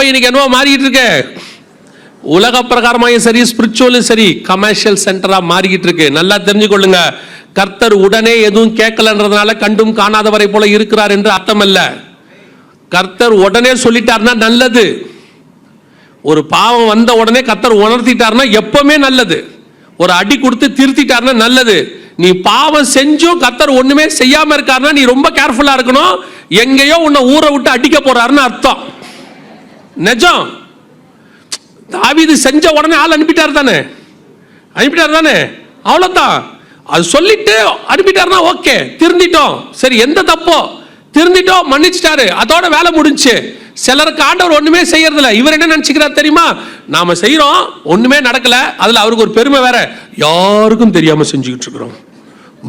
சபை இன்னைக்கு என்னவோ மாறிக்கிட்டு இருக்கு, உலக பிரகாரமாயும் சரி ஸ்பிரிச்சுவலும் சரி கமர்ஷியல் சென்டரா மாறிக்கிட்டு இருக்கு. நல்லா தெரிஞ்சுக்கொள்ளுங்க, கர்த்தர் உடனே எதுவும் கேட்கலன்றதுனால கண்டும் காணாதவரை போல இருக்கிறார் என்று அர்த்தம் அல்ல. கர்த்தர் உடனே சொல்லிட்டார்னா நல்லது. ஒரு பாவம் வந்த உடனே கர்த்தர் உணர்த்திட்டார்னா எப்பவுமே நல்லது. ஒரு அடி கொடுத்து திருத்திட்டார்னா நல்லது. நீ பாவம் செஞ்சும் கர்த்தர் ஒண்ணுமே செய்யாம இருக்காருன்னா நீ ரொம்ப கேர்ஃபுல்லா இருக்கணும். எங்கேயோ உன்னை ஊரை விட்டு அடிக்க போறாருன்னு அர்த்தம். நிஜம். தாவீது செஞ்ச உடனே ஆள் அனுப்பிட்டார் தானே, அவ்வளவுதான். அது சொல்லிட்டு அனுப்பிட்டாருன்னா ஓகே, திருந்திட்டோம், சரி எந்த தப்போ திருந்திட்டோம், மன்னிச்சிட்டாரு, அதோட வேலை முடிஞ்சு. சிலருக்கு ஆண்டவர் ஒண்ணுமே செய்யறதில்ல. இவர் என்ன நினைச்சுக்கிறார் தெரியுமா, நாம செய்யறோம் ஒண்ணுமே நடக்கல, அதுல அவருக்கு ஒரு பெருமை வேற, யாருக்கும் தெரியாம செஞ்சுக்கிட்டு இருக்கிறோம்,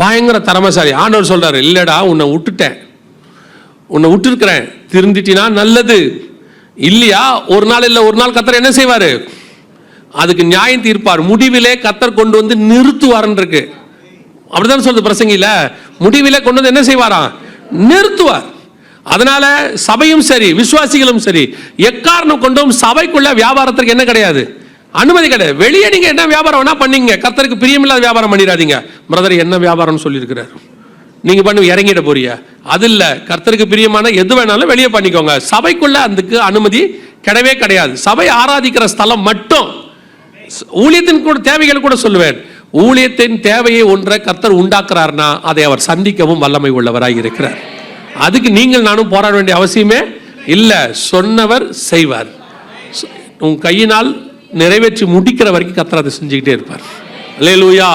பயங்கர திறமைசாலி. ஆண்டவர் சொல்றாரு, இல்லடா உன்னை விட்டுருக்கிறேன், திருந்திட்டினா நல்லது. இல்லையா ஒரு நாள் இல்ல ஒரு நாள் கர்த்தர் என்ன செய்வாரு, அதுக்கு நியாயம் தீர்ப்பார். முடிவிலே கர்த்தர் கொண்டு வந்து நிறுத்துவார் இருக்கு. அப்படிதான் சொல்லுது பிரசங்கில, முடிவிலே கொண்டு வந்து என்ன செய்வாராம், நிறுத்துவார். அதனால சபையும் சரி விசுவாசிகளும் சரி எக்காரணம் கொண்டும் சபைக்குள்ள வியாபாரத்திற்கு என்ன கிடையாது, அனுமதி கிடையாது. வெளியே நீங்க என்ன வியாபாரம் வேணா பண்ணீங்க, கர்த்தருக்கு பிரியமில்லாத வியாபாரம் பண்ணிடாதீங்க. பிரதர் என்ன வியாபாரம் சொல்லியிருக்கிறார், நீங்க பண்ணி இறங்கிட போறிய, அது இல்ல. கர்த்தருக்கு பிரியமான எது வேணாலும் வெளியே பண்ணிக்கோங்க. சபைக்குள்ள அதுக்கு அனுமதி கிடையவே கிடையாது. சபை ஆராதிக்கிற ஸ்தலம் மட்டும். ஊழியத்தின் கூட தேவைகள் கூட சொல்லுவேன், ஊழியத்தின் தேவையை ஒன்றை கர்த்தர் உண்டாக்குறார்னா அதை அவர் சந்திக்கவும் வல்லமை உள்ளவராய் இருக்கிறார். அதுக்கு நீங்கள் நானும் போராட வேண்டிய அவசியமே இல்ல. சொன்னவர் செய்வார். உன் கையினால் நிறைவேற்றி முடிக்கிற வரைக்கும் கர்த்தர் அதை செஞ்சுக்கிட்டே இருப்பார். அல்லேலூயா.